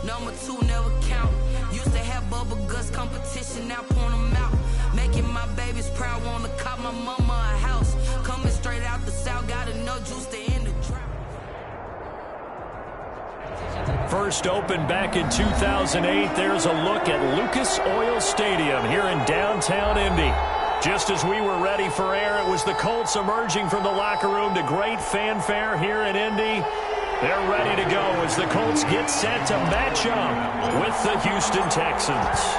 Number 2 never count. Used to have bubble guts competition, now point them out. Making my babies proud, wanna cop my mama a house. Coming straight out the south, got enough juice to end the drought. First opened back in 2008. There's a look at Lucas Oil Stadium here in downtown Indy. Just as we were ready for air, it was the Colts emerging from the locker room to great fanfare here in Indy. They're ready to go as the Colts get set to match up with the Houston Texans.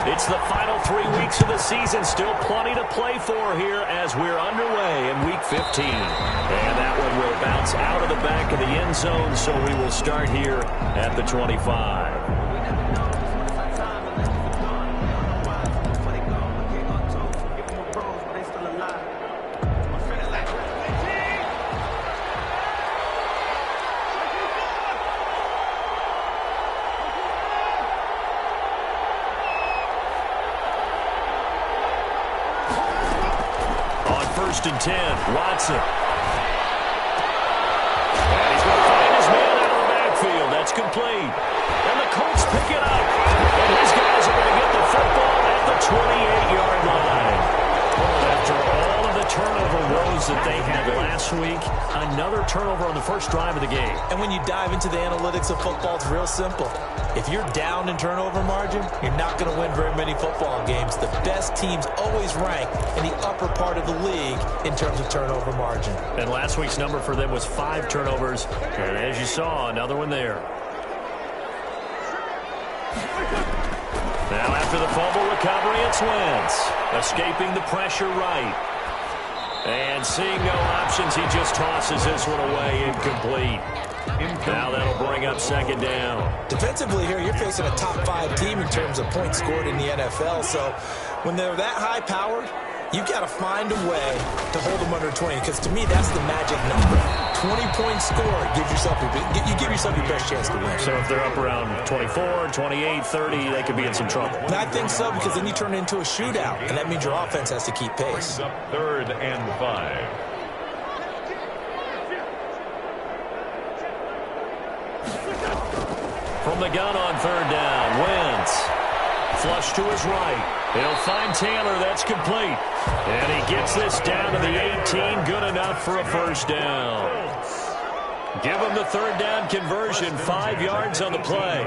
It's the final 3 weeks of the season. Still plenty to play for here as we're underway in Week 15. And that one will bounce out of the back of the end zone, so we will start here at the 25. First and 10, Watson. And he's going to find his man out of the backfield. That's complete. And the Colts pick it up. And his guys are going to get the football at the 28-yard line. After all of the turnover woes that they had last week, another turnover on the first drive of the game. And when you dive into the analytics of football, it's real simple. If you're down in turnover margin, you're not going to win very many football games. The best teams always rank in the upper part of the league in terms of turnover margin. And last week's number for them was 5 turnovers. And as you saw, another one there. Now after the fumble recovery, it's Wentz. Escaping the pressure right. And seeing no options, he just tosses this one away, incomplete. Now that'll bring up second down. Defensively here, you're facing a top 5 team in terms of points scored in the NFL. So when they're that high-powered, you've got to find a way to hold them under 20. Because to me, that's the magic number. 20-point score, you give yourself your best chance to win. So if they're up around 24, 28, 30, they could be in some trouble. And I think so, because then you turn it into a shootout, and that means your offense has to keep pace. Third and 5. From the gun on third down, Wentz. Flush to his right. He'll find Taylor. That's complete. And he gets this down to the 18. Good enough for a first down. Give him the third down conversion. 5 yards on the play.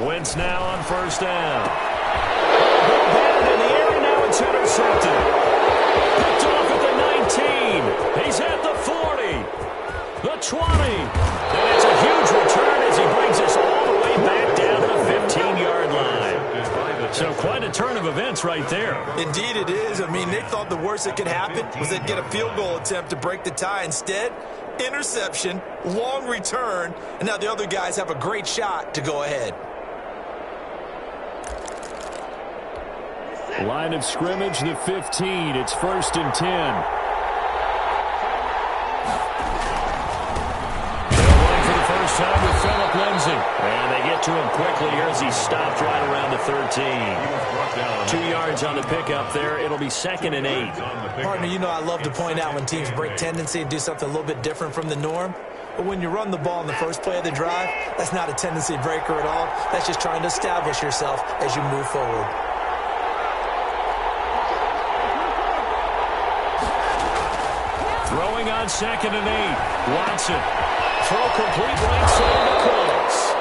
Wentz now on first down. In the air, now it's intercepted. Picked off at the 19. He's at the 40. The 20. And it's a huge return as he brings us all the way back down to the 15-yard line. So quite a turn of events right there. Indeed it is. I mean, they thought the worst that could happen was they'd get a field goal attempt to break the tie. Instead, interception, long return, and now the other guys have a great shot to go ahead. Line of scrimmage, the 15. It's first and 10. They'll run for the first time with Phillip Lindsay. And they get to him quickly here as he stopped right around the 13. 2 yards on the pickup there. It'll be second and 8. Partner, you know I love to point out when teams break tendency and do something a little bit different from the norm. But when you run the ball in the first play of the drive, that's not a tendency breaker at all. That's just trying to establish yourself as you move forward. Throwing on second and 8. Watson. Throw complete right side to Colts.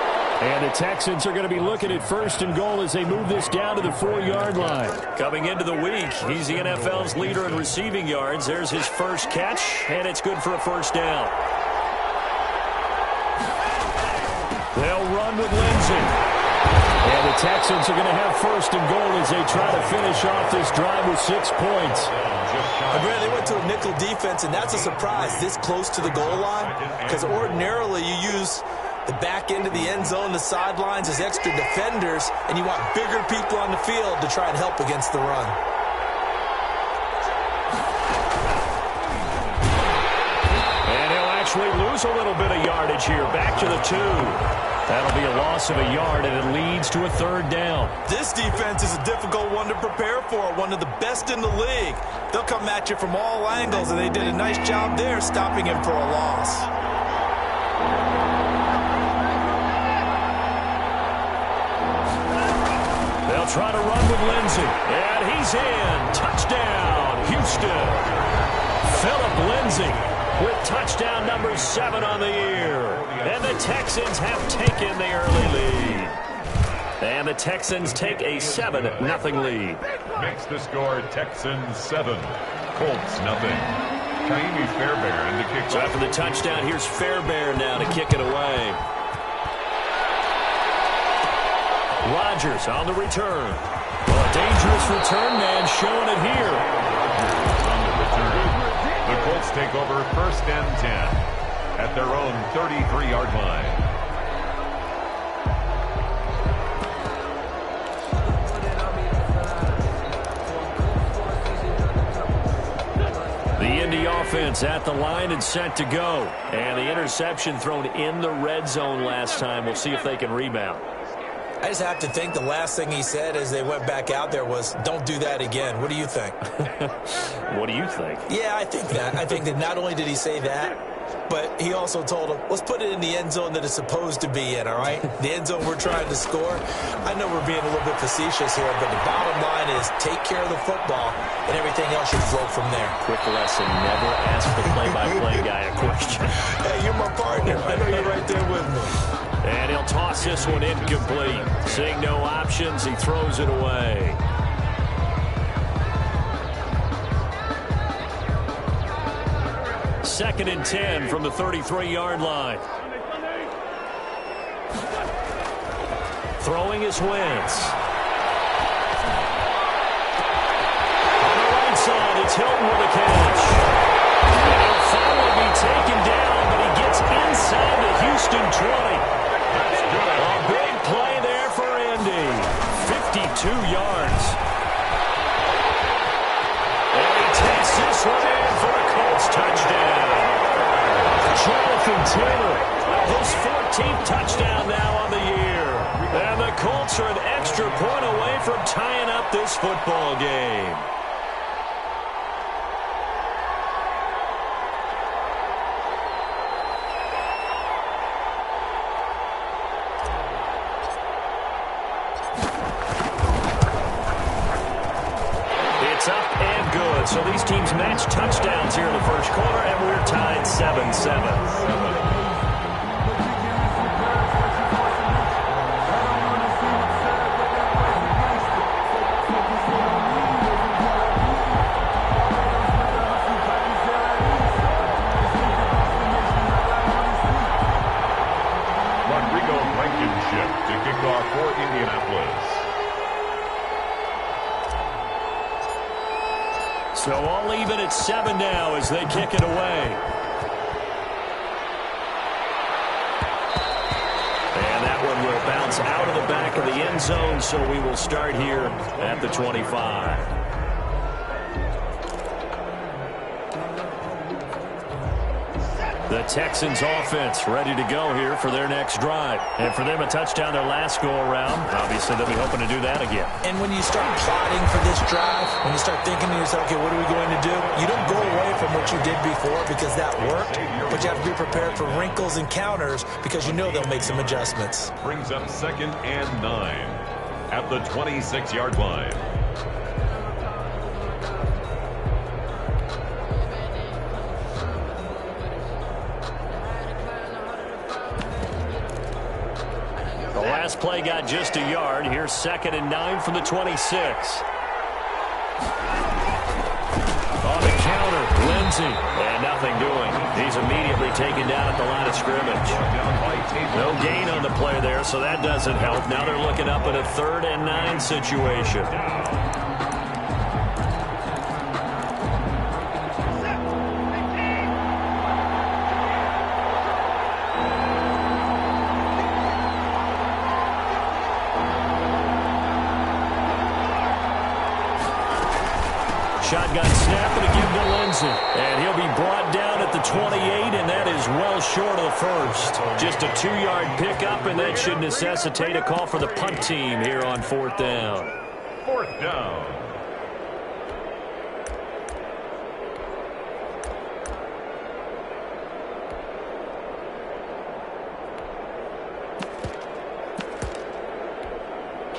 And the Texans are going to be looking at first and goal as they move this down to the 4-yard line. Coming into the week, he's the NFL's leader in receiving yards. There's his first catch, and it's good for a first down. They'll run with Lindsay. And the Texans are going to have first and goal as they try to finish off this drive with 6 points. They went to a nickel defense, and that's a surprise this close to the goal line, because ordinarily you use the back end of the end zone, the sidelines as extra defenders, and you want bigger people on the field to try and help against the run. And he'll actually lose a little bit of yardage here. Back to the 2. That'll be a loss of a yard, and it leads to a third down. This defense is a difficult one to prepare for, one of the best in the league. They'll come come at you from all angles, and they did a nice job there stopping him for a loss. They'll try to run with Lindsay. And he's in. Touchdown, Houston. Philip Lindsay with touchdown number 7 on the year. And the Texans have taken the early lead. And the Texans take a 7-0 lead. Makes the score Texans 7, Colts nothing. Ka'imi Fairbairn to kick. So after the touchdown, here's Fairbairn now to kick it away. Rodgers on the return. Well, a dangerous return man showing it here. On the return. The Colts take over 1st and 10 at their own 33-yard line. The Indy offense at the line and set to go. And the interception thrown in the red zone last time. We'll see if they can rebound. I just have to think the last thing he said as they went back out there was, don't do that again. What do you think? What do you think? Yeah, I think that. I think that not only did he say that, but he also told him, let's put it in the end zone that it's supposed to be in, all right? The end zone we're trying to score. I know we're being a little bit facetious here, but the bottom line is take care of the football, and everything else should flow from there. Quick lesson, never ask the play-by-play guy a question. Hey, you're my partner. I know you're right there with me. And he'll toss this one incomplete. Seeing no options, he throws it away. Second and 10 from the 33-yard line. Throwing is Wentz. On the right side, it's Hilton with a catch. And he'll finally be taken down, but he gets inside the Houston 20. A big play there for Indy. 52 yards. And he takes this one in for a Colts touchdown. Jonathan Taylor, his 14th touchdown now on the year. And the Colts are an extra point away from tying up this football game. It's up and good. So these teams match touchdowns here in the first quarter, and we're tied 7-7. Rodrigo Blankenship to kick off for Indianapolis. So all even at 7 now as they kick it away. And that one will bounce out of the back of the end zone, so we will start here at the 25. The Texans offense ready to go here for their next drive. And for them, a touchdown their last go-around. Obviously, they'll be hoping to do that again. And when you start plotting for this drive, when you start thinking to yourself, okay, what are we going to do? You don't go away from what you did before because that worked, but you have to be prepared for wrinkles and counters because you know they'll make some adjustments. Brings up 2nd and 9 at the 26-yard line. The last play got just a yard. Here's 2nd and 9 from the 26. On the counter, Lindsay. And nothing doing. He's immediately taken down at the line of scrimmage. No gain on the play there, so that doesn't help. Now they're looking up at a 3rd and 9 situation. Shotgun snap and a give to Lindsay. And he'll be brought down at the 28, and that is well short of the first. Just a 2-yard pickup, and that should necessitate a call for the punt team here on 4th down. 4th down.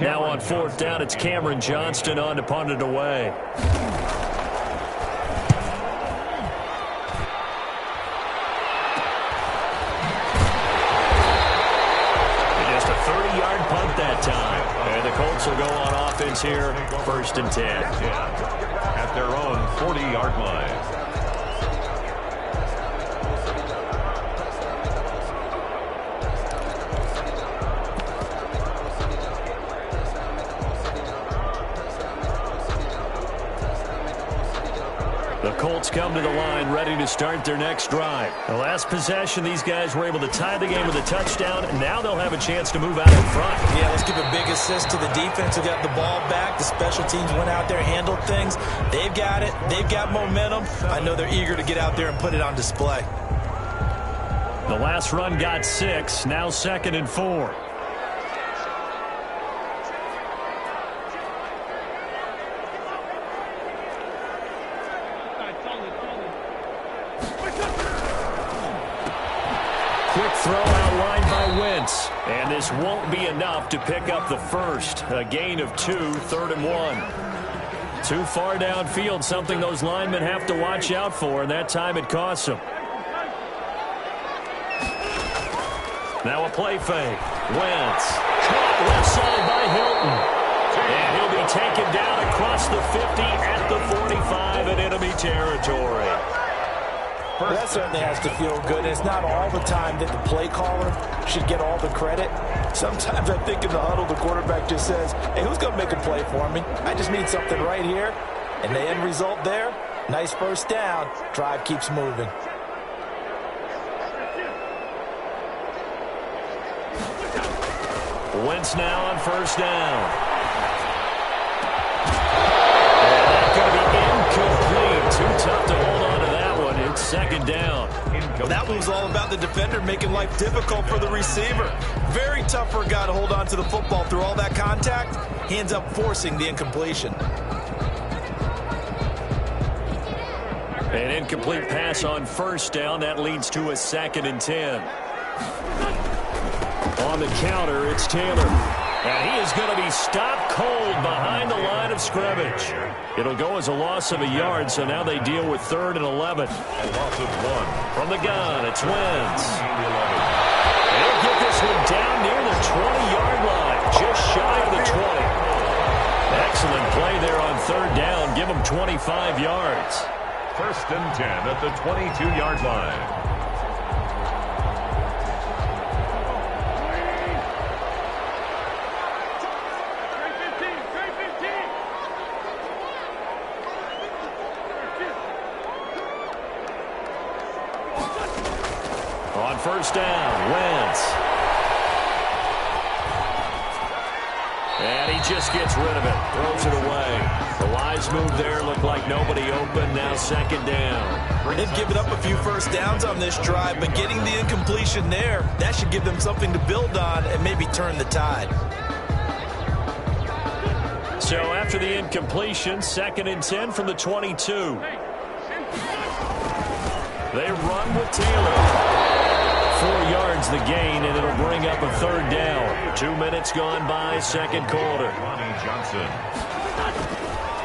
Now on fourth down, it's Cameron Johnston on to punt it away. Just a 30-yard punt that time. And the Colts will go on offense here, 1st and 10. At their own 40-yard line. The Colts come to the line ready to start their next drive. The last possession, these guys were able to tie the game with a touchdown, and now they'll have a chance to move out in front. Yeah, let's give a big assist to the defense who got the ball back. The special teams went out there, handled things. They've got it. They've got momentum. I know they're eager to get out there and put it on display. The last run got 6, now 2nd and 4. Quick throw outlined by Wentz. And this won't be enough to pick up the first. A gain of 2, 3rd and 1. Too far downfield, something those linemen have to watch out for, and that time it costs them. Now a play fake. Wentz. Caught left side by Hilton. And he'll be taken down across the 50 at the 45 in enemy territory. Well, that certainly has to feel good. It's not all the time that the play caller should get all the credit. Sometimes I think in the huddle, the quarterback just says, hey, who's going to make a play for me? I just need something right here. And the end result there, nice first down. Drive keeps moving. Wentz now on 1st down. And that's going to be incomplete. Too tough to hold on to that one. It's 2nd down. Well, that one was all about the defender making life difficult for the receiver. Very tough for a guy to hold on to the football through all that contact. He ends up forcing the incompletion. An incomplete pass on 1st down. That leads to a 2nd and 10. On the counter, it's Taylor. And he is going to be stopped cold behind the line of scrimmage. It'll go as a loss of a yard, so now they deal with 3rd and 11. A loss of 1. From the gun, it's Wentz. He'll get this one down near the 20-yard line, just shy of the 20. Excellent play there on 3rd down. Give him 25 yards. 1st and 10 at the 22-yard line. On 1st down, Wentz. And he just gets rid of it, throws it away. The wise move there, looked like nobody open, now 2nd down. They've given up a few first downs on this drive, but getting the incompletion there, that should give them something to build on and maybe turn the tide. So after the incompletion, 2nd and 10 from the 22. They run with Taylor. 4 yards the gain, and it'll bring up a 3rd down. 2 minutes gone by, 2nd quarter. Ronnie Johnson.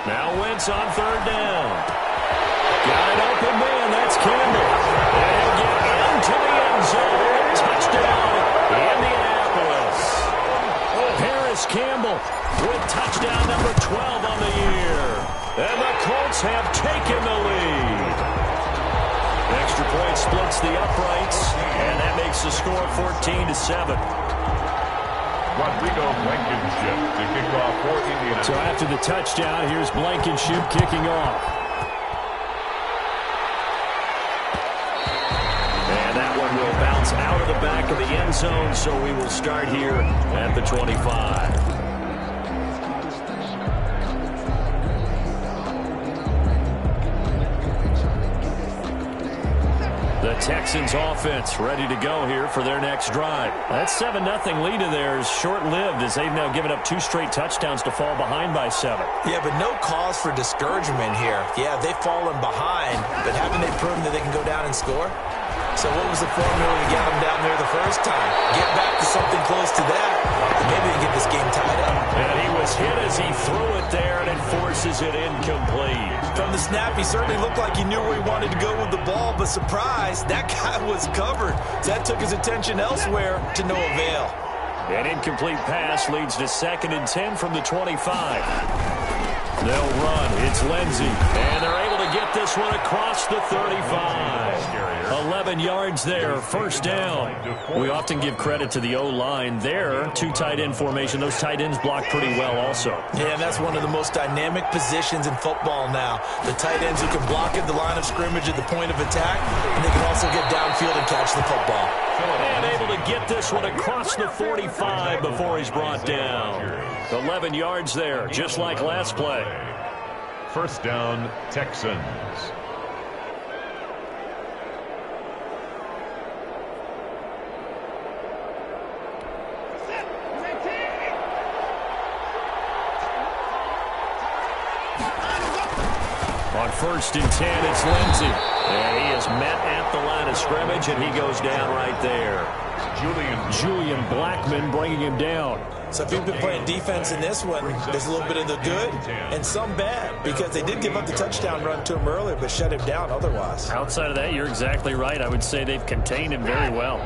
Now Wentz on 3rd down. Got an open man, that's Campbell. And he'll get into the end zone. Touchdown, Indianapolis. Paris Campbell with touchdown number 12 on the year. And the Colts have taken the lead. Extra point splits the uprights, and that makes the score 14-7. Rodrigo Blankenship to kick off for Indiana. So after the touchdown, here's Blankenship kicking off. And that one will bounce out of the back of the end zone, so we will start here at the 25. The Texans offense ready to go here for their next drive. That 7-0 lead of theirs short-lived as they've now given up 2 straight touchdowns to fall behind by 7. Yeah, but no cause for discouragement here. Yeah, they've fallen behind, but haven't they proven that they can go down and score? So what was the formula to get them down there the first time? Get back to something close to that, and maybe they get this game tied up. And he was hit as he threw it there, and it forces it incomplete. From the snap, he certainly looked like he knew where he wanted to go with the ball, but surprise, that guy was covered. So that took his attention elsewhere to no avail. An incomplete pass leads to 2nd and 10 from the 25. They'll run. It's Lindsey. And they're able to get this one across the 35. 11 yards there. First down. We often give credit to the O-line there. 2 tight end formation. Those tight ends block pretty well also. Yeah, and that's one of the most dynamic positions in football now. The tight ends who can block at the line of scrimmage at the point of attack, and they can also get downfield and catch the football. And able to get this one across the 45 before he's brought down. 11 yards there, just like last play. First down, Texans. On 1st and 10, it's Lindsey. And he is met at the line of scrimmage, and he goes down right there. Julian Blackmon bringing him down. So if you've been playing defense in this one, there's a little bit of the good and some bad, because they did give up the touchdown run to him earlier, but shut him down otherwise. Outside of that, you're exactly right. I would say they've contained him very well.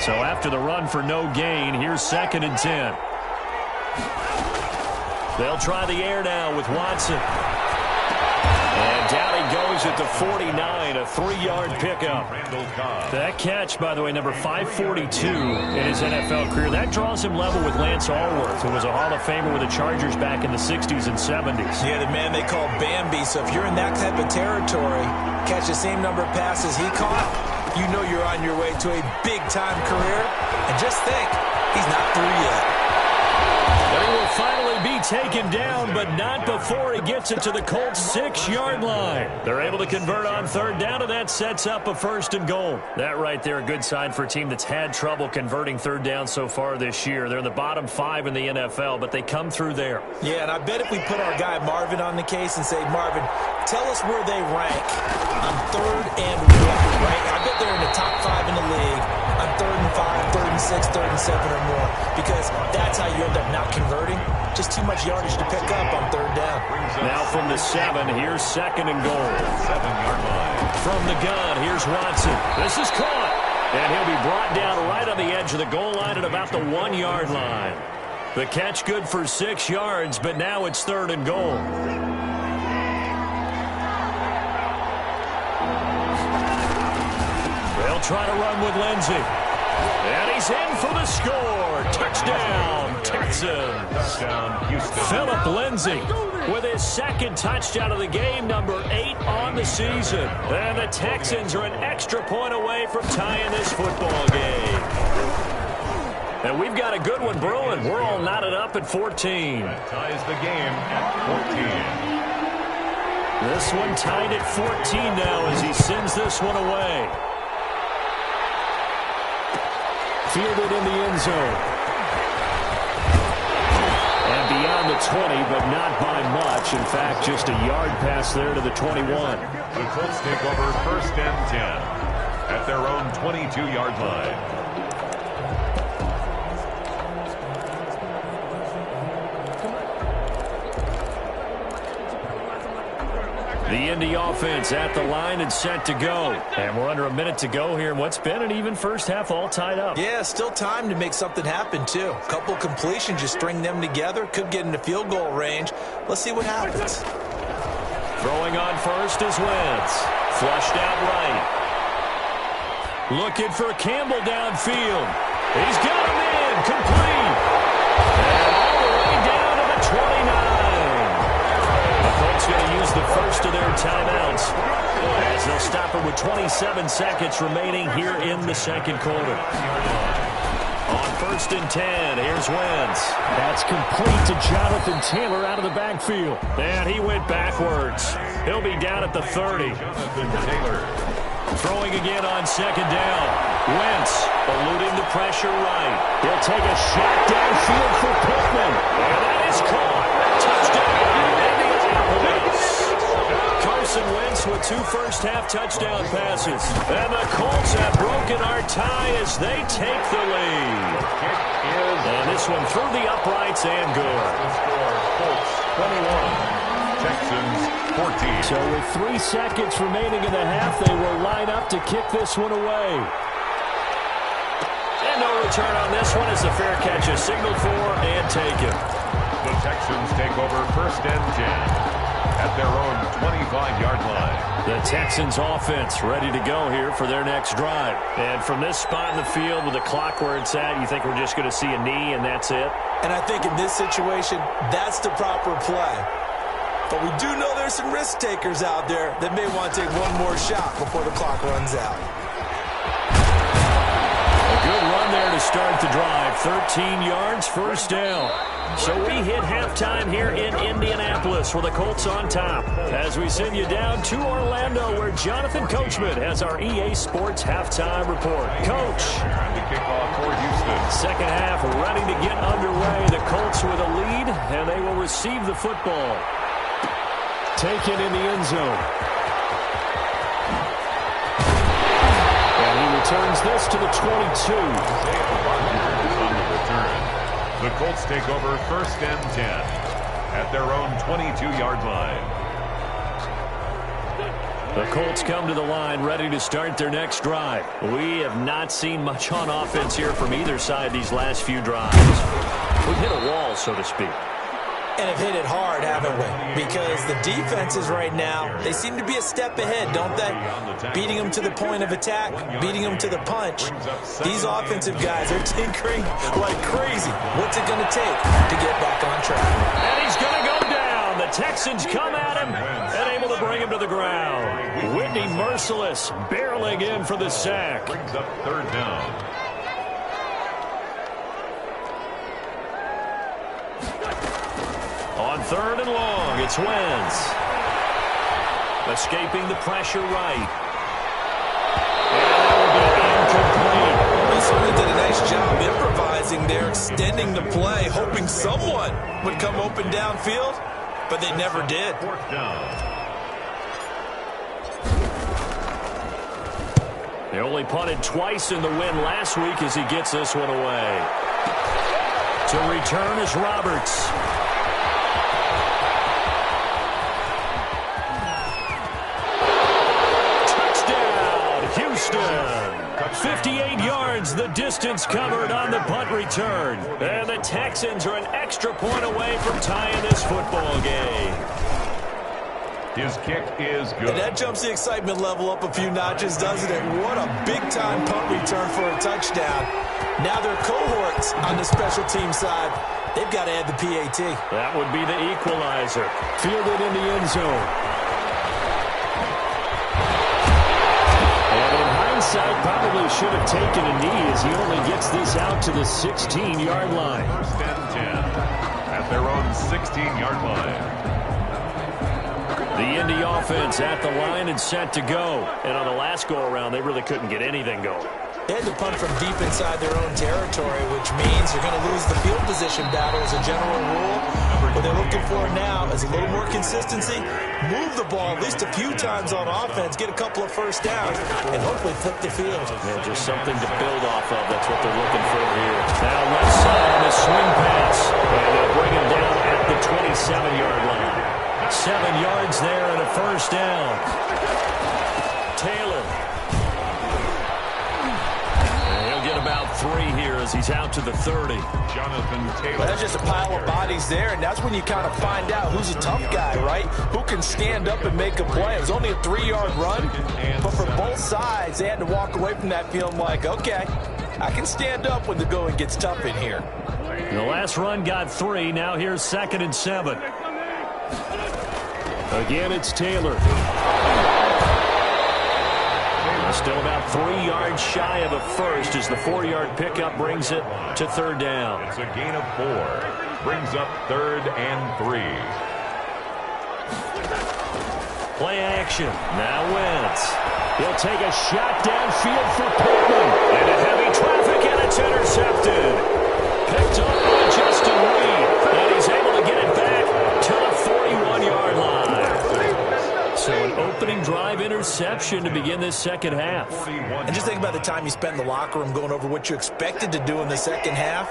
So after the run for no gain, here's 2nd and 10. They'll try the air now with Watson. And down he goes at the 49, a 3-yard pickup. That catch, by the way, number 542 in his NFL career. That draws him level with Lance Allworth, who was a Hall of Famer with the Chargers back in the 60s and 70s. Yeah, the man they call Bambi. So if you're in that type of territory, catch the same number of passes he caught, you know you're on your way to a big-time career. And just think, he's not through yet. He will finally be taken down, but not before he gets it to the Colts' 6-yard line. They're able to convert on 3rd down, and that sets up a 1st and goal. That right there, a good sign for a team that's had trouble converting 3rd down so far this year. They're in the bottom 5 in the NFL, but they come through there. Yeah, and I bet if we put our guy Marvin on the case and say, Marvin, tell us where they rank on 3rd and 1, right? I bet they're in the top 5 in the league on 3rd and 5, 3rd and 6, 3rd and 7 or more, because that's how you end up not converting. Just too much yardage to pick up on 3rd down. Now from the 7, here's 2nd and goal. 7-yard line. From the gun, here's Watson. This is caught. And he'll be brought down right on the edge of the goal line at about the 1-yard line. The catch good for 6 yards, but now it's 3rd and goal. They'll try to run with Lindsey. And he's in for the score. Touchdown, Texans. Touchdown, Houston. Philip Lindsey with his 2nd touchdown of the game, number 8 on the season. And the Texans are an extra point away from tying this football game. And we've got a good one brewing. We're all knotted up at 14. That ties the game at 14. This one tied at 14 now as he sends this one away. Fielded in the end zone. And beyond the 20, but not by much. In fact, just a yard pass there to the 21. The Colts take over 1st and 10 at their own 22-yard line. The Indy offense at the line and set to go. And we're under a minute to go here in what's been an even first half, all tied up. Yeah, still time to make something happen, too. A couple completions, just string them together. Could get into field goal range. Let's see what happens. Throwing on first is Wentz. Flushed out right. Looking for Campbell downfield. He's got him in. Complete. And all the way down to the 29. Colts going to use the first of their timeouts as they'll stop it with 27 seconds remaining here in the 2nd quarter. On 1st and 10, here's Wentz. That's complete to Jonathan Taylor out of the backfield. And he went backwards. He'll be down at the 30. Jonathan Taylor. Throwing again on 2nd down. Wentz eluding the pressure right. He'll take a shot downfield for Pittman. And that is caught. Touchdown. Carson Wentz with 2 first-half touchdown passes. And the Colts have broken our tie as they take the lead. And this one through the uprights and good. The score, Colts 21, Texans 14. So with 3 seconds remaining in the half, they will line up to kick this one away. And no return on this one as the fair catch is signaled for and taken. The Texans take over 1st and 10 at their own 25-yard line. The Texans offense ready to go here for their next drive. And from this spot in the field with the clock where it's at, you think we're just going to see a knee and that's it? And I think in this situation, that's the proper play. But we do know there's some risk takers out there that may want to take one more shot before the clock runs out. A good run there to start the drive. 13 yards, 1st down. So we hit halftime here in Indianapolis with the Colts on top. As we send you down to Orlando where Jonathan Coachman has our EA Sports halftime report. Coach. Trying to kick off for Houston. Second half ready to get underway. The Colts with a lead, and they will receive the football. Taken in the end zone. And he returns this to the 22. Rodgers on the return. The Colts take over 1st and 10 at their own 22-yard line. The Colts come to the line ready to start their next drive. We have not seen much on offense here from either side these last few drives. We've hit a wall, so to speak. And have hit it hard, haven't we? Because the defenses right now, they seem to be a step ahead, don't they? Beating them to the point of attack, beating them to the punch. These offensive guys are tinkering like crazy. What's it going to take to get back on track? And he's going to go down. The Texans come at him and able to bring him to the ground. Whitney Mercilus barreling in for the sack. Brings up 3rd down. On 3rd and long, it's Wentz. Escaping the pressure right. He certainly did a nice job improvising there, extending the play, hoping someone would come open downfield, but they never did. 4th down. They only punted twice in the win last week as he gets this one away. To return is Roberts. Houston. 58 yards, the distance covered on the punt return. And the Texans are an extra point away from tying this football game. His kick is good. And that jumps the excitement level up a few notches, doesn't it? What a big-time punt return for a touchdown. Now their cohorts on the special team side, they've got to add the PAT. That would be the equalizer. Fielded in the end zone. Probably should have taken a knee as he only gets this out to the 16-yard line. 1st and 10 at their own 16-yard line. The Indy offense at the line and set to go. And on the last go-around, they really couldn't get anything going. They had to punt from deep inside their own territory, which means they're going to lose the field position battle as a general rule. What they're looking for now is a little more consistency, move the ball at least a few times on offense, get a couple of 1st downs, and hopefully flip the field. Yeah, just something to build off of. That's what they're looking for here. Now left side on the swing pass. And they'll bring him down at the 27-yard line. 7 yards there and a 1st down. Taylor. About 3 here as he's out to the 30. Jonathan Taylor. Well, that's just a pile of bodies there, and that's when you kind of find out who's a tough guy, right? Who can stand up and make a play. It was only a 3-yard run, but for both sides, they had to walk away from that feeling like, okay, I can stand up when the going gets tough in here. The last run got 3. Now here's 2nd and 7. Again, it's Taylor. Still about 3 yards shy of a 1st as the 4-yard pickup brings it to 3rd down. It's a gain of 4. Brings up 3rd and 3. Play action. Now Wentz. He'll take a shot downfield for Pittman. Into heavy traffic, and it's intercepted. Picked up by Justin Reed. And he's able to get it back to the 41-yard line. So an opening drive interception to begin this second half. And just think about the time you spent in the locker room going over what you expected to do in the second half.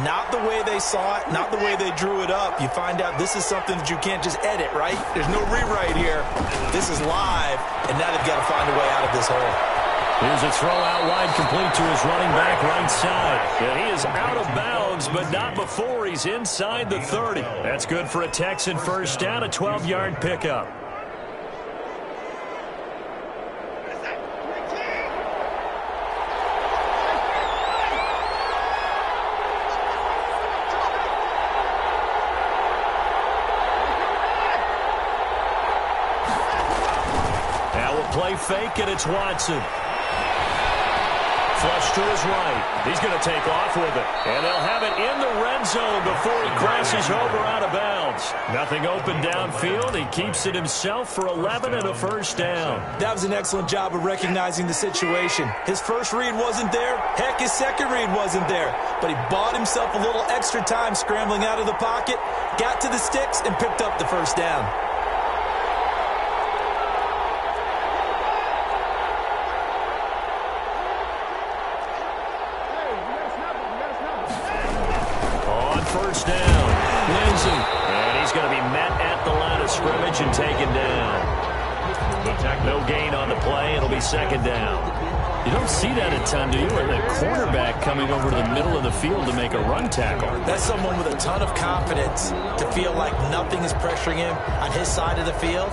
Not the way they saw it, not the way they drew it up. You find out this is something that you can't just edit, right? There's no rewrite here. This is live, and now they've got to find a way out of this hole. Here's a throw out wide, complete to his running back right side. And he is out of bounds, but not before he's inside the 30. That's good for a Texan first down, a 12-yard pickup. Play fake, and it's Watson. Flush to his right. He's going to take off with it. And they'll have it in the red zone before he crosses over out of bounds. Nothing open downfield. He keeps it himself for 11 and a first down. That was an excellent job of recognizing the situation. His first read wasn't there. Heck, his second read wasn't there. But he bought himself a little extra time scrambling out of the pocket, got to the sticks, and picked up the first down. First down, Lindsey, and he's going to be met at the line of scrimmage and taken down. No gain on the play. It'll be second down. You don't see that a ton, do you? Or the cornerback coming over to the middle of the field to make a run tackle. That's someone with a ton of confidence to feel like nothing is pressuring him on his side of the field.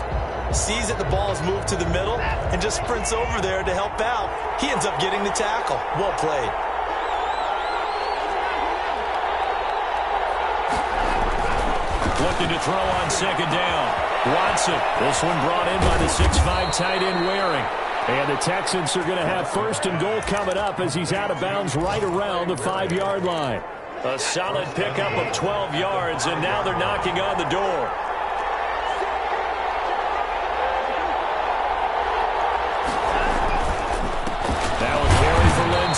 Sees that the ball is moved to the middle and just sprints over there to help out. He ends up getting the tackle. Well played. Looking to throw on second down. Watson. This one brought in by the 6'5" tight end Waring. And the Texans are going to have first and goal coming up as he's out of bounds right around the 5-yard line. A solid pickup of 12 yards, and now they're knocking on the door.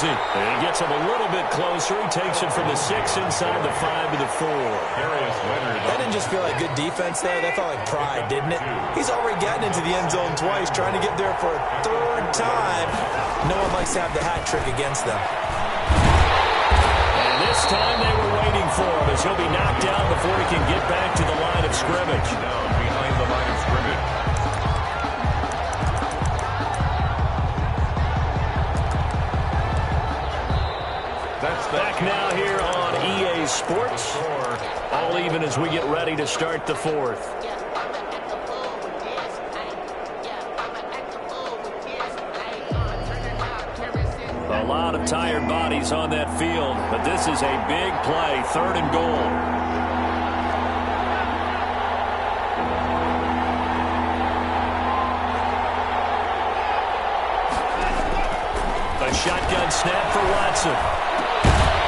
And he gets him a little bit closer. He takes it from the 6 inside the 5 to the 4. That didn't just feel like good defense there. That felt like pride, didn't it? He's already gotten into the end zone twice, trying to get there for a third time. No one likes to have the hat trick against them. And this time they were waiting for him as he'll be knocked down before he can get back to the line of scrimmage. Down behind the line of scrimmage. Back now here on EA Sports. All even as we get ready to start the fourth. A lot of tired bodies on that field, but this is a big play, 3rd and goal. A shotgun snap for Watson.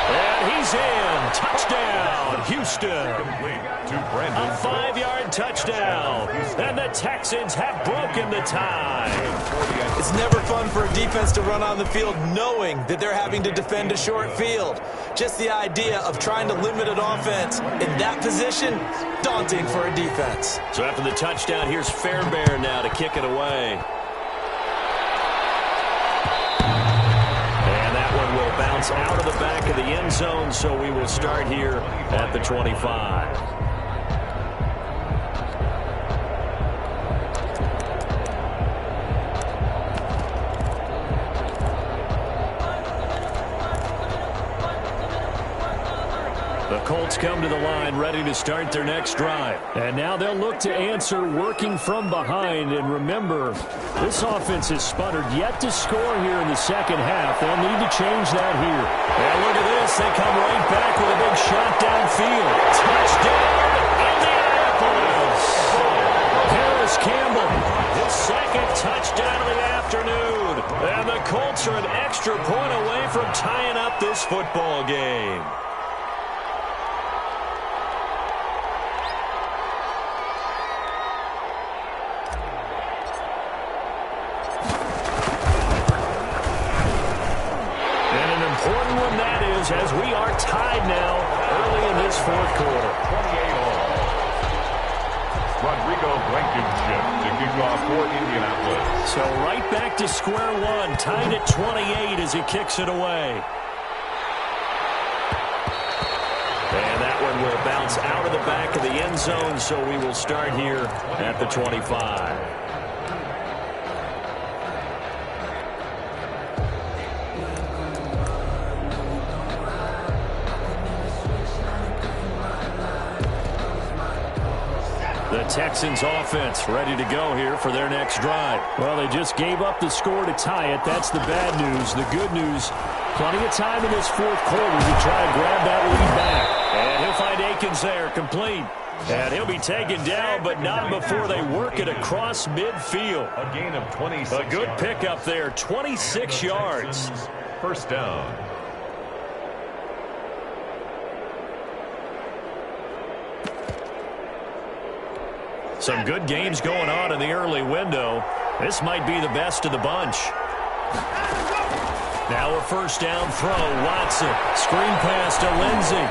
And he's in. Touchdown, Houston. A 5-yard touchdown. And the Texans have broken the tie. It's never fun for a defense to run on the field knowing that they're having to defend a short field. Just the idea of trying to limit an offense in that position, daunting for a defense. So after the touchdown, here's Fairbairn now to kick it away. Will bounce out of the back of the end zone, so we will start here at the 25. The Colts come to the line ready to start their next drive. And now they'll look to answer working from behind. And remember, this offense has sputtered yet to score here in the second half. They'll need to change that here. And look at this. They come right back with a big shot downfield. Touchdown, Indianapolis. Harris Campbell, his second touchdown of the afternoon. And the Colts are an extra point away from tying up this football game. As we are tied now early in this fourth quarter. Rodrigo Blankenship to kick off for Indianapolis. So right back to square one, tied at 28 as he kicks it away. And that one will bounce out of the back of the end zone, so we will start here at the 25. The Texans offense ready to go here for their next drive. Well, they just gave up the score to tie it. That's the bad news. The good news, plenty of time in this fourth quarter to try and grab that lead back. And he'll find Akins there, complete. And he'll be taken down, but not before they work it across midfield. A gain of 26. A good pickup there, 26 yards. First down. Some good games going on in the early window. This might be the best of the bunch. Now a first down throw. Watson. Screen pass to Lindsey.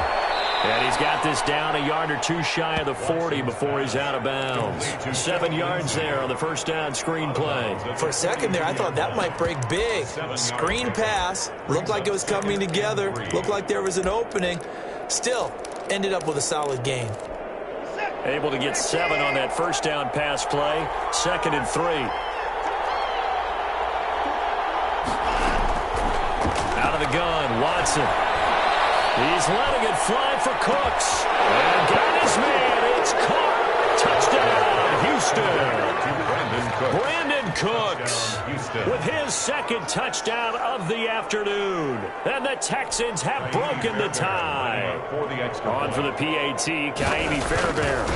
And he's got this down a yard or two shy of the 40 before he's out of bounds. 7 yards there on the first down screen play. For a second there, I thought that might break big. Screen pass. Looked like it was coming together. Looked like there was an opening. Still, ended up with a solid gain. Able to get 7 on that first down pass play. 2nd and 3. Out of the gun, Watson. He's letting it fly for Cooks. And got his man. It's caught. Touchdown, Houston. Brandon Cooks with his second touchdown of the afternoon. And the Texans have broken the tie. On for the PAT, Ka'imi Fairbairn.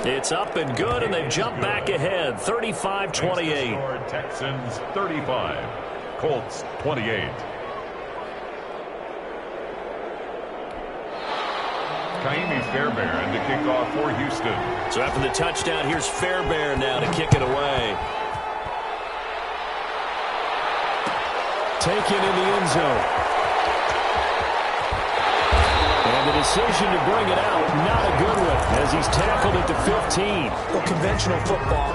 It's up and good, and they've jumped back ahead, 35-28. Texans 35, Colts 28. Ka'imi Fairbairn to kick off for Houston. So after the touchdown, here's Fairbairn now to kick it away. Taken in the end zone. And the decision to bring it out, not a good one, as he's tackled at the 15. Well, conventional football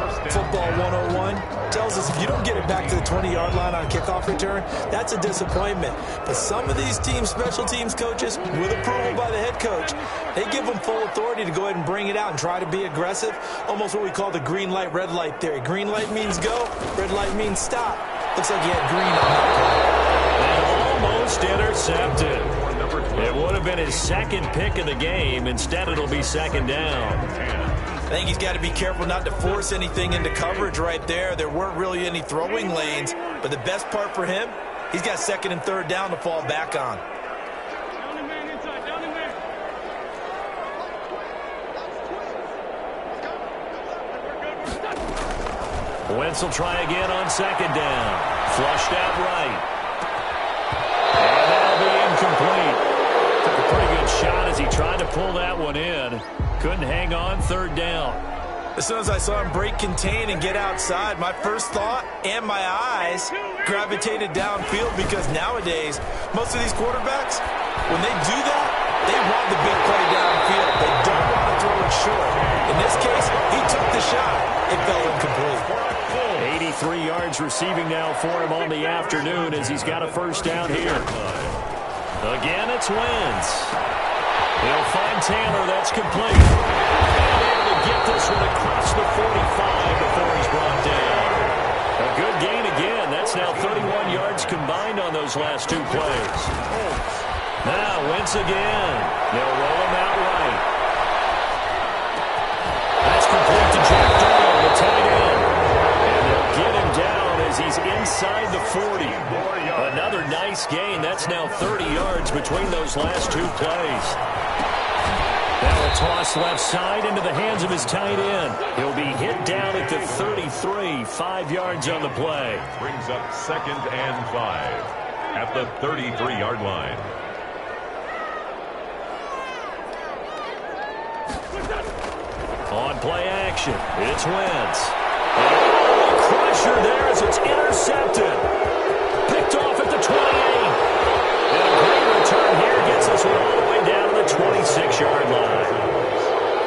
101, tells us if you don't get it back to the 20-yard line on a kickoff return, that's a disappointment. But some of these special teams coaches, with approval by the head coach, they give them full authority to go ahead and bring it out and try to be aggressive, almost what we call the green light, red light theory. Green light means go, red light means stop. Looks like he had green on that play. And almost intercepted. It would have been his second pick of the game. Instead, it'll be second down. I think he's got to be careful not to force anything into coverage right there. There weren't really any throwing lanes. But the best part for him, he's got second and third down to fall back on. Wentz will try again on second down. Flushed out right. And that'll be incomplete. Took a pretty good shot as he tried to pull that one in. Couldn't hang on third down. As soon as I saw him break contain and get outside, my first thought and my eyes gravitated downfield, because nowadays, most of these quarterbacks, when they do that, they want the big play downfield. They don't want to throw it short. In this case, he took the shot. It fell incomplete. 83 yards receiving now for him on the afternoon as he's got a first down here. Again, it's Wentz. He'll find Taylor. That's complete. And able to get this one across the 45 before he's brought down. A good gain again. That's now 31 yards combined on those last two plays. Now Wentz again. They'll roll him out right. That's complete to Jack Doyle, the tight end. And they'll get him down as he's inside the 40. Another nice gain. That's now 30 yards between those last two plays. Now a toss left side into the hands of his tight end. He'll be hit down at the 33, 5 yards on the play. Brings up 2nd and 5 at the 33-yard line. On play action, it's Wentz. Oh, a crusher there as it's intercepted. Picked off at the 28. And a great return here gets us all the way down to the 26-yard line.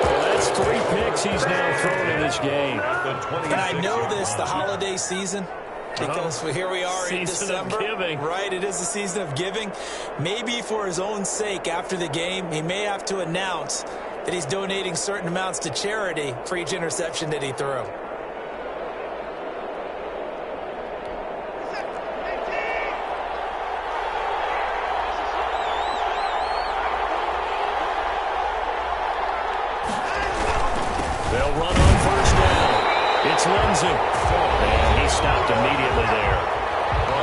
Well, that's honest, the holiday season, because here we are in December, right? It is the season of giving. Maybe for his own sake, after the game, he may have to announce that he's donating certain amounts to charity for each interception that he threw. They'll run on first down. It's Lindsay. And he stopped immediately there.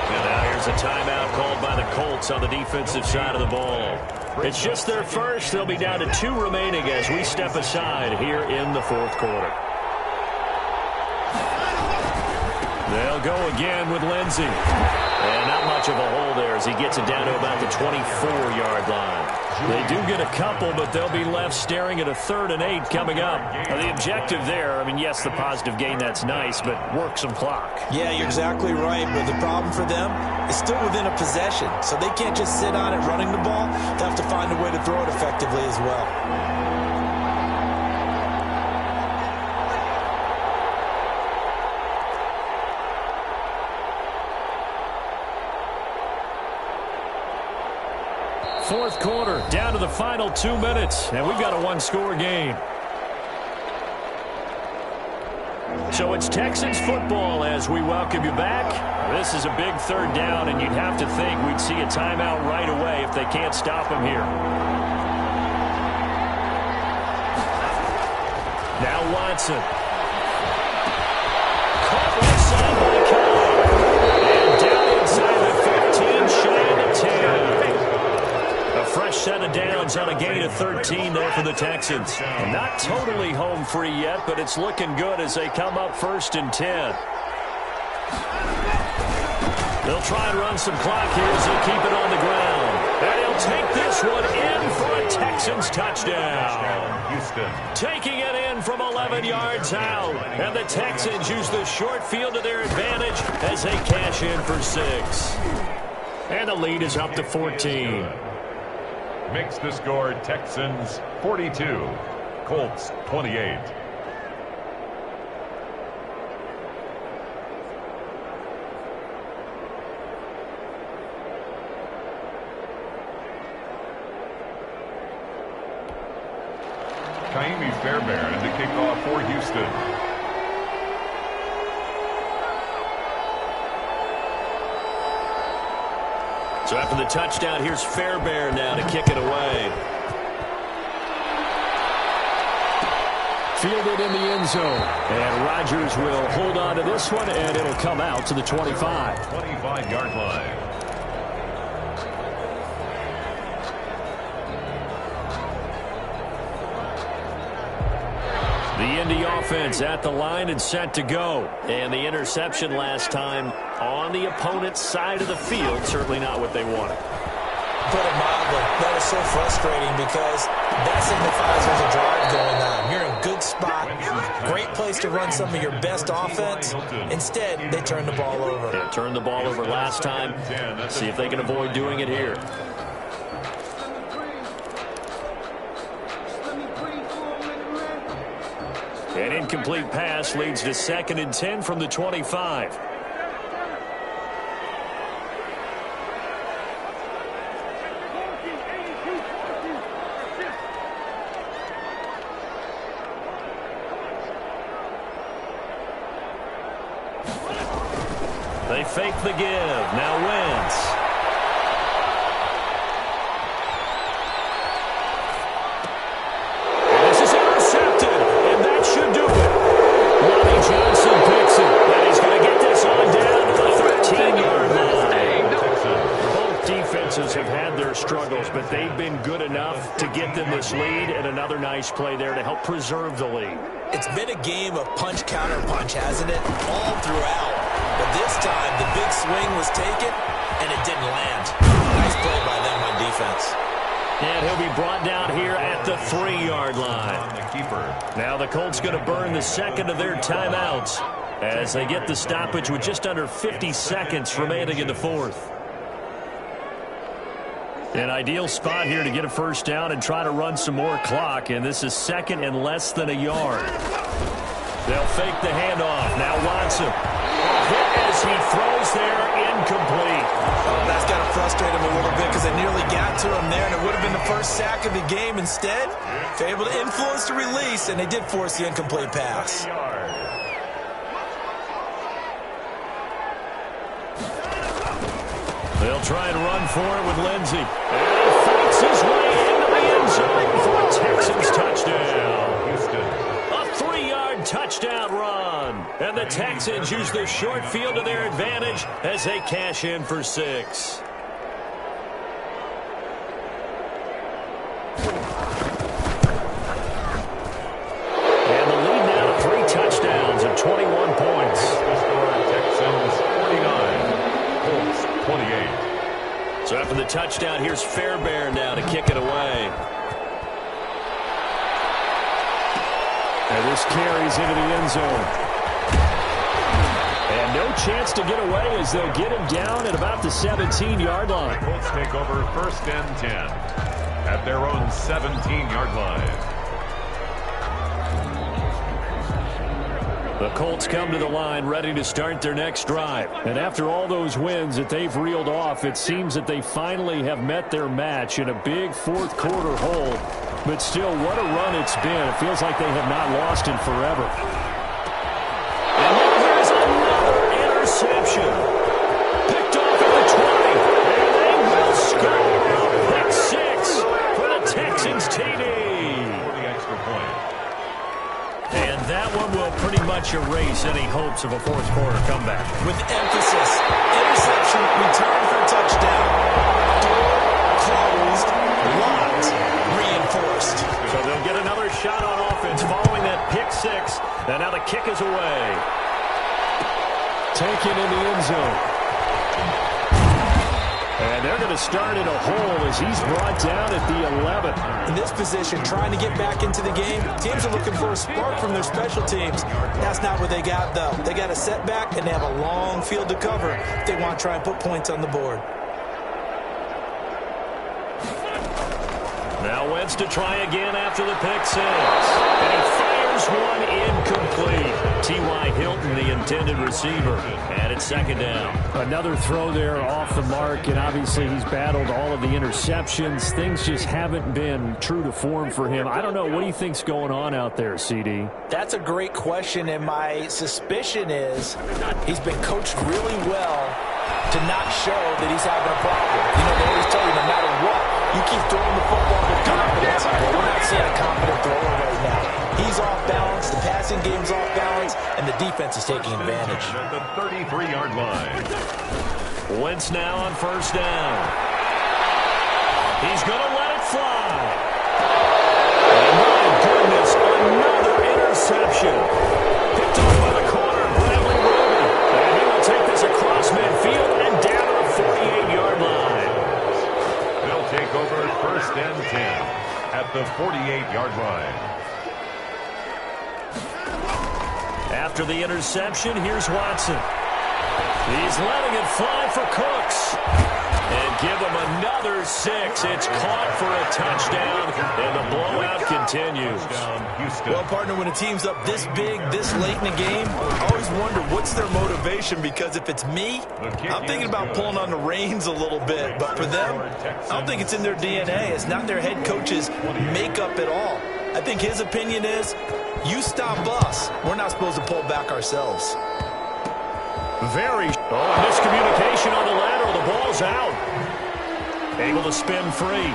And now here's a timeout called by the Colts on the defensive side of the ball. It's just their first. They'll be down to 2 remaining as we step aside here in the fourth quarter. They'll go again with Lindsay. And not much of a hole there as he gets it down to about the 24-yard line. They do get a couple, but they'll be left staring at a 3rd and 8 coming up. Now, the objective there, I mean, yes, the positive gain, that's nice, but work some clock. Yeah, you're exactly right, but the problem for them is still within a possession, so they can't just sit on it running the ball. They have to find a way to throw it effectively as well. Fourth quarter, down to the final 2 minutes, and we've got a 1-score game. So it's Texans football as we welcome you back. This is a big 3rd down, and you'd have to think we'd see a timeout right away if they can't stop them here. Now Watson. Caught right side by Cobb. And down inside the 15, shy of the 10. A fresh set of downs on a gain of 13 there for the Texans. And not totally home free yet, but it's looking good as they come up 1st and 10. They'll try and run some clock here as they keep it on the ground. And he'll take this one in for a Texans touchdown. Houston. Taking it in from 11 yards out. And the Texans use the short field to their advantage as they cash in for 6. And the lead is up to 14. Makes the score Texans 42, Colts 28. Kaimi Fairbairn to kick off for Houston. So after the touchdown, here's Fairbairn now to kick it away. Fielded in the end zone. And Rodgers will hold on to this one, and it'll come out to the 25. 25-yard line. The Indy offense at the line and set to go. And the interception last time on the opponent's side of the field, certainly not what they wanted. Put it mildly, that is so frustrating because that signifies there's a drive going on. You're in a good spot, great place to run some of your best offense. Instead, they turn the ball over. They turned the ball over last time. See if they can avoid doing it here. An incomplete pass leads to 2nd and 10 from the 25. They fake the give. Now Wentz. Have had their struggles, but they've been good enough to get them this lead, and another nice play there to help preserve the lead. It's been a game of punch-counter-punch, hasn't it? All throughout. But this time, the big swing was taken, and it didn't land. Nice play by them on defense. And he'll be brought down here at the 3-yard line. On the keeper. Now the Colts going to burn the second of their timeouts as they get the stoppage with just under 50 seconds remaining in the fourth. An ideal spot here to get a first down and try to run some more clock, and this is 2nd and less than a yard. They'll fake the handoff. Now Watson. Hit as he throws there, incomplete. Oh, that's got to frustrate him a little bit because they nearly got to him there, and it would have been the first sack of the game. Instead, they're able to influence the release, and they did force the incomplete pass. They'll try and run for it with Lindsey. And he fights his way into the end zone for a Texans touchdown. Houston. A 3-yard touchdown run. And the Texans use the short field to their advantage as they cash in for 6. And the lead now to 3 touchdowns and 21 points. Texans 49. Colts 28. So after the touchdown, here's Fairbairn now to kick it away. And this carries into the end zone. And no chance to get away as they'll get him down at about the 17-yard line. The Colts take over 1st and 10 at their own 17-yard line. The Colts come to the line ready to start their next drive. And after all those wins that they've reeled off, it seems that they finally have met their match in a big fourth-quarter hole. But still, what a run it's been. It feels like they have not lost in forever. And now here's another interception. Picked off at the 20. And they will score. Pick 6 for the Texans TD. For the extra point. And that one will pretty much erase any hopes of a fourth-quarter comeback. With emphasis, interception, return for touchdown. Door closed, locked, reinforced. So they'll get another shot on offense following that pick 6. And now the kick is away. Taken in the end zone. And they're going to start in a hole as he's brought down at the 11. In this position, trying to get back into the game, teams are looking for a spark from their special teams. That's not what they got, though. They got a setback, and they have a long field to cover if they want to try and put points on the board. Now Wentz to try again after the pick 6. And he fires one incomplete. T.Y. Hilton, the intended receiver. And it's 2nd down. Another throw there off the mark, and obviously he's battled all of the interceptions. Things just haven't been true to form for him. I don't know. What do you think's going on out there, CD? That's a great question, and my suspicion is he's been coached really well to not show that he's having a problem. You know, they always tell you no matter what, you keep throwing the football with confidence. Well, we're not seeing a confident thrower right now. He's off balance, the passing game's off balance, and the defense is taking advantage. At the 33-yard line. Wentz now on 1st down. He's going to let it fly. And my goodness, another interception. Picked off by the corner, Bradley Roby. And he will take this across midfield and down to the 48-yard line. They'll take over 1st and 10 at the 48-yard line. After the interception, here's Watson. He's letting it fly for Cooks. And give him another 6. It's caught for a touchdown, and the blowout continues. Well, partner, when a team's up this big, this late in the game, I always wonder what's their motivation, because if it's me, I'm thinking about pulling on the reins a little bit. But for them, I don't think it's in their DNA. It's not their head coach's makeup at all. I think his opinion is, you stop us. We're not supposed to pull back ourselves. Miscommunication on the lateral. The ball's out. Able to spin free.